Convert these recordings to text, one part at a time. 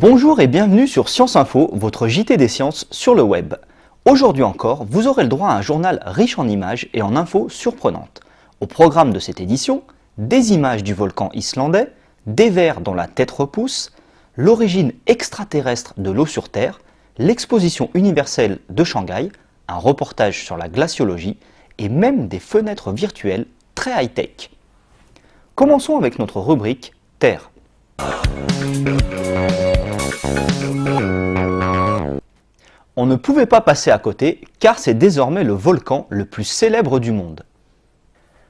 Bonjour et bienvenue sur Science Info, votre JT des sciences sur le web. Aujourd'hui encore, vous aurez le droit à un journal riche en images et en infos surprenantes. Au programme de cette édition, des images du volcan islandais, des vers dont la tête repousse, l'origine extraterrestre de l'eau sur Terre, l'exposition universelle de Shanghai, un reportage sur la glaciologie et même des fenêtres virtuelles très high-tech. Commençons avec notre rubrique Terre. On ne pouvait pas passer à côté car c'est désormais le volcan le plus célèbre du monde.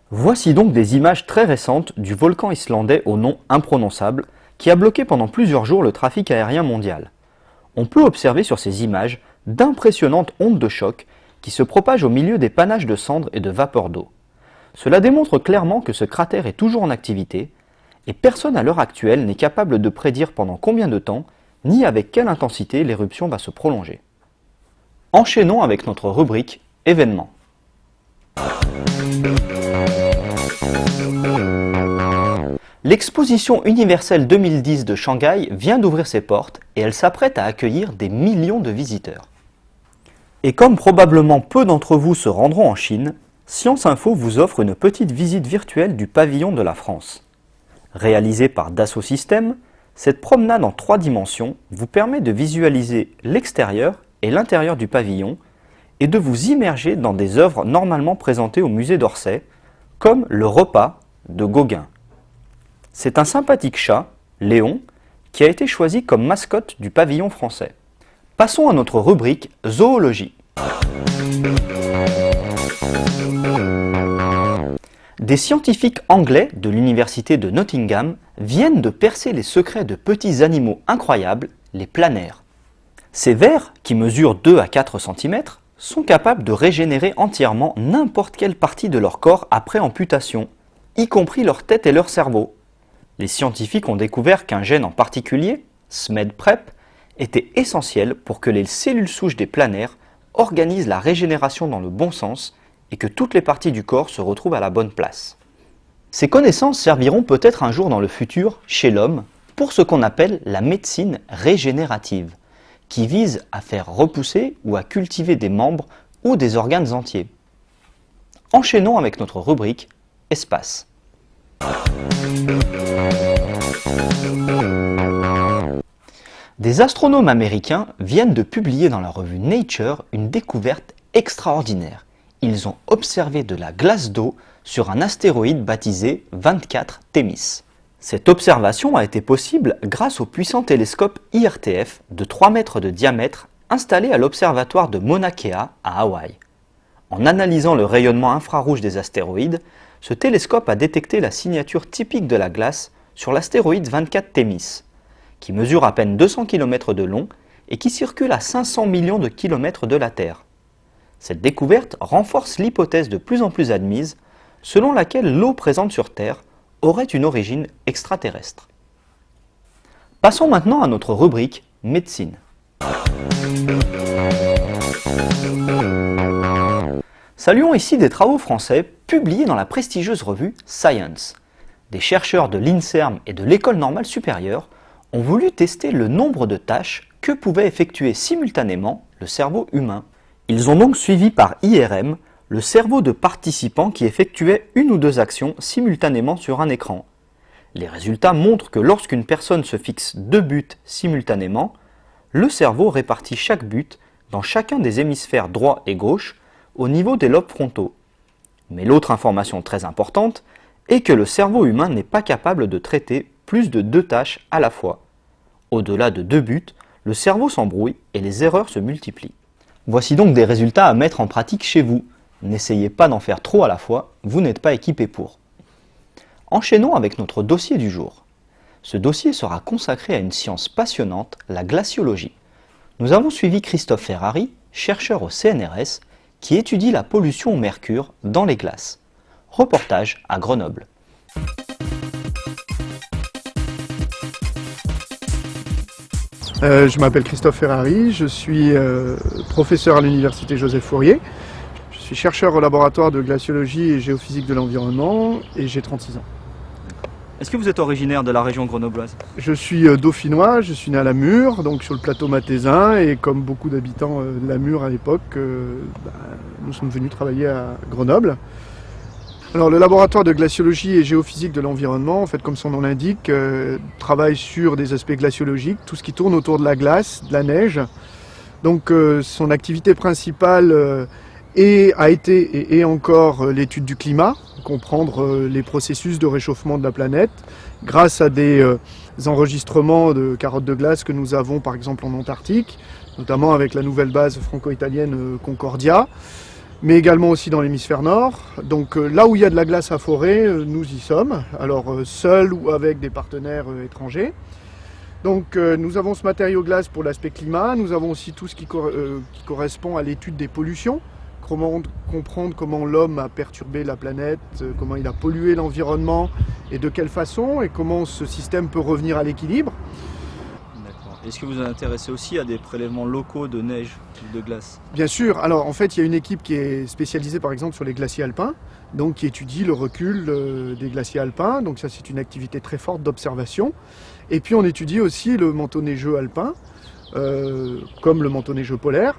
Voici donc des images très récentes du volcan islandais au nom imprononçable qui a bloqué pendant plusieurs jours le trafic aérien mondial. On peut observer sur ces images d'impressionnantes ondes de choc qui se propagent au milieu des panaches de cendres et de vapeur d'eau. Cela démontre clairement que ce cratère est toujours en activité et personne à l'heure actuelle n'est capable de prédire pendant combien de temps ni avec quelle intensité l'éruption va se prolonger. Enchaînons avec notre rubrique événements. L'exposition universelle 2010 de Shanghai vient d'ouvrir ses portes et elle s'apprête à accueillir des millions de visiteurs. Et comme probablement peu d'entre vous se rendront en Chine, Science Info vous offre une petite visite virtuelle du pavillon de la France. Réalisée par Dassault Systèmes, cette promenade en 3 dimensions vous permet de visualiser l'extérieur et l'intérieur du pavillon et de vous immerger dans des œuvres normalement présentées au musée d'Orsay, comme le repas de Gauguin. C'est un sympathique chat, Léon, qui a été choisi comme mascotte du pavillon français. Passons à notre rubrique zoologie. Des scientifiques anglais de l'université de Nottingham viennent de percer les secrets de petits animaux incroyables, les planaires. Ces vers, qui mesurent 2 à 4 cm, sont capables de régénérer entièrement n'importe quelle partie de leur corps après amputation, y compris leur tête et leur cerveau. Les scientifiques ont découvert qu'un gène en particulier, SMED-PrEP, était essentiel pour que les cellules souches des planaires organisent la régénération dans le bon sens et que toutes les parties du corps se retrouvent à la bonne place. Ces connaissances serviront peut-être un jour dans le futur, chez l'homme, pour ce qu'on appelle la médecine régénérative, qui vise à faire repousser ou à cultiver des membres ou des organes entiers. Enchaînons avec notre rubrique Espace. Des astronomes américains viennent de publier dans la revue Nature une découverte extraordinaire. Ils ont observé de la glace d'eau sur un astéroïde baptisé 24 Thémis. Cette observation a été possible grâce au puissant télescope IRTF de 3 mètres de diamètre installé à l'observatoire de Mauna Kea à Hawaï. En analysant le rayonnement infrarouge des astéroïdes, ce télescope a détecté la signature typique de la glace sur l'astéroïde 24 Thémis, qui mesure à peine 200 km de long et qui circule à 500 millions de kilomètres de la Terre. Cette découverte renforce l'hypothèse de plus en plus admise selon laquelle l'eau présente sur Terre aurait une origine extraterrestre. Passons maintenant à notre rubrique médecine. Saluons ici des travaux français publiés dans la prestigieuse revue Science. Des chercheurs de l'INSERM et de l'École normale supérieure ont voulu tester le nombre de tâches que pouvait effectuer simultanément le cerveau humain. Ils ont donc suivi par IRM le cerveau de participants qui effectuaient 1 ou 2 actions simultanément sur un écran. Les résultats montrent que lorsqu'une personne se fixe 2 buts simultanément, le cerveau répartit chaque but dans chacun des hémisphères droit et gauche au niveau des lobes frontaux. Mais l'autre information très importante est que le cerveau humain n'est pas capable de traiter plus de 2 tâches à la fois. Au-delà de 2 buts, le cerveau s'embrouille et les erreurs se multiplient. Voici donc des résultats à mettre en pratique chez vous. N'essayez pas d'en faire trop à la fois, vous n'êtes pas équipé pour. Enchaînons avec notre dossier du jour. Ce dossier sera consacré à une science passionnante, la glaciologie. Nous avons suivi Christophe Ferrari, chercheur au CNRS, qui étudie la pollution au mercure dans les glaces. Reportage à Grenoble. Je m'appelle Christophe Ferrari, je suis professeur à l'université Joseph Fourier. Je suis chercheur au laboratoire de glaciologie et géophysique de l'environnement et j'ai 36 ans. Est-ce que vous être originaire de la région grenobloise? Je suis dauphinois, je suis né à La Mure, donc sur le plateau mathésin, et comme beaucoup d'habitants de La Mure à l'époque, nous sommes venus travailler à Grenoble. Alors, le laboratoire de glaciologie et géophysique de l'environnement, en fait, comme son nom l'indique, travaille sur des aspects glaciologiques, tout ce qui tourne autour de la glace, de la neige. Donc son activité principale a été et est encore l'étude du climat, comprendre les processus de réchauffement de la planète, grâce à des enregistrements de carottes de glace que nous avons par exemple en Antarctique, notamment avec la nouvelle base franco-italienne Concordia, mais également aussi dans l'hémisphère nord. Donc là où il y a de la glace à forer, nous y sommes, alors seuls ou avec des partenaires étrangers. Donc nous avons ce matériau glace pour l'aspect climat, nous avons aussi tout ce qui correspond à l'étude des pollutions, comprendre comment l'homme a perturbé la planète, comment il a pollué l'environnement et de quelle façon, et comment ce système peut revenir à l'équilibre. D'accord. Est-ce que vous vous intéressez aussi à des prélèvements locaux de neige ou de glace? Bien sûr, alors en fait il y a une équipe qui est spécialisée par exemple sur les glaciers alpins, donc qui étudie le recul des glaciers alpins, donc ça c'est une activité très forte d'observation. Et puis on étudie aussi le manteau neigeux alpin, comme le manteau neigeux polaire,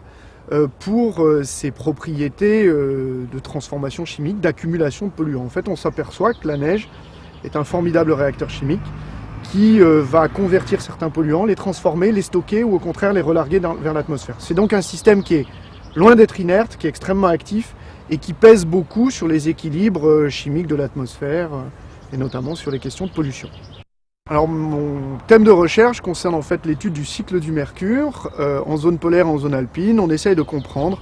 pour ses propriétés de transformation chimique, d'accumulation de polluants. En fait, on s'aperçoit que la neige est un formidable réacteur chimique qui va convertir certains polluants, les transformer, les stocker ou au contraire les relarguer vers l'atmosphère. C'est donc un système qui est loin d'être inerte, qui est extrêmement actif et qui pèse beaucoup sur les équilibres chimiques de l'atmosphère et notamment sur les questions de pollution. Alors mon thème de recherche concerne en fait l'étude du cycle du mercure en zone polaire et en zone alpine. On essaye de comprendre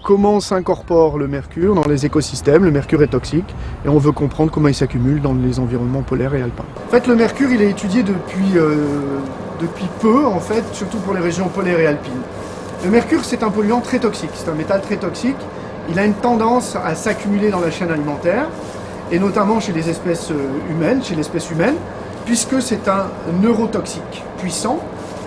comment s'incorpore le mercure dans les écosystèmes. Le mercure est toxique et on veut comprendre comment il s'accumule dans les environnements polaires et alpins. En fait, le mercure il est étudié depuis peu, en fait, surtout pour les régions polaires et alpines. Le mercure c'est un polluant très toxique, c'est un métal très toxique. Il a une tendance à s'accumuler dans la chaîne alimentaire et notamment chez les espèces humaines, puisque c'est un neurotoxique puissant,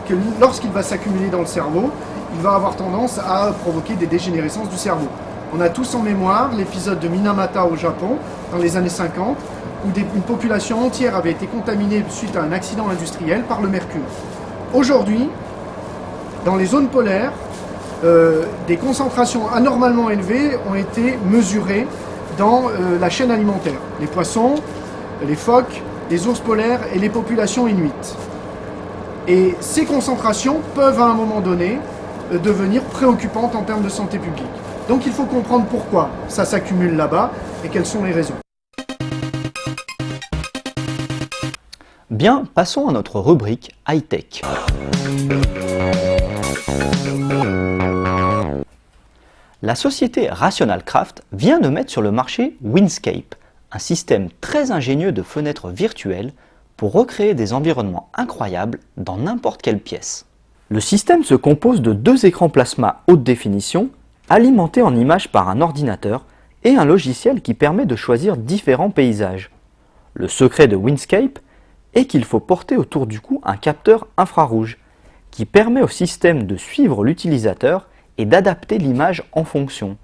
que lorsqu'il va s'accumuler dans le cerveau, il va avoir tendance à provoquer des dégénérescences du cerveau. On a tous en mémoire l'épisode de Minamata au Japon, dans les années 50, où une population entière avait été contaminée suite à un accident industriel par le mercure. Aujourd'hui, dans les zones polaires, des concentrations anormalement élevées ont été mesurées dans la chaîne alimentaire. Les poissons, les phoques, les ours polaires et les populations inuites. Et ces concentrations peuvent à un moment donné devenir préoccupantes en termes de santé publique. Donc il faut comprendre pourquoi ça s'accumule là-bas et quelles sont les raisons. Bien, passons à notre rubrique high-tech. La société Rational Craft vient de mettre sur le marché Windscape, un système très ingénieux de fenêtres virtuelles pour recréer des environnements incroyables dans n'importe quelle pièce. Le système se compose de 2 écrans plasma haute définition, alimentés en images par un ordinateur et un logiciel qui permet de choisir différents paysages. Le secret de Windscape est qu'il faut porter autour du cou un capteur infrarouge qui permet au système de suivre l'utilisateur et d'adapter l'image en fonction.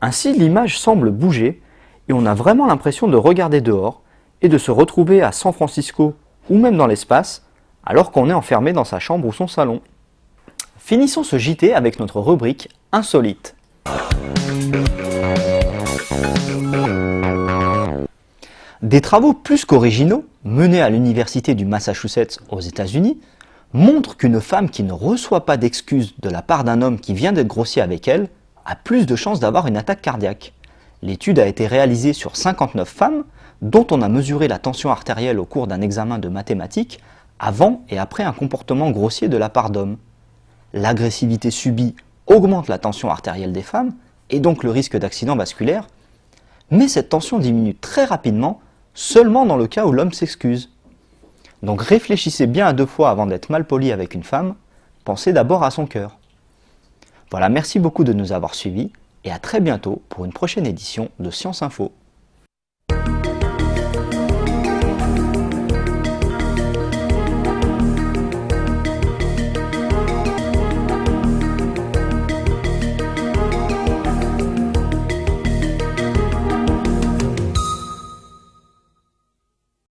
Ainsi, l'image semble bouger et on a vraiment l'impression de regarder dehors et de se retrouver à San Francisco ou même dans l'espace alors qu'on est enfermé dans sa chambre ou son salon. Finissons ce JT avec notre rubrique insolite. Des travaux plus qu'originaux, menés à l'université du Massachusetts aux États-Unis, montrent qu'une femme qui ne reçoit pas d'excuses de la part d'un homme qui vient d'être grossier avec elle a plus de chances d'avoir une attaque cardiaque. L'étude a été réalisée sur 59 femmes, dont on a mesuré la tension artérielle au cours d'un examen de mathématiques, avant et après un comportement grossier de la part d'hommes. L'agressivité subie augmente la tension artérielle des femmes, et donc le risque d'accident vasculaire, mais cette tension diminue très rapidement, seulement dans le cas où l'homme s'excuse. Donc réfléchissez bien à 2 fois avant d'être mal poli avec une femme, pensez d'abord à son cœur. Voilà, merci beaucoup de nous avoir suivis, et à très bientôt pour une prochaine édition de Science Info.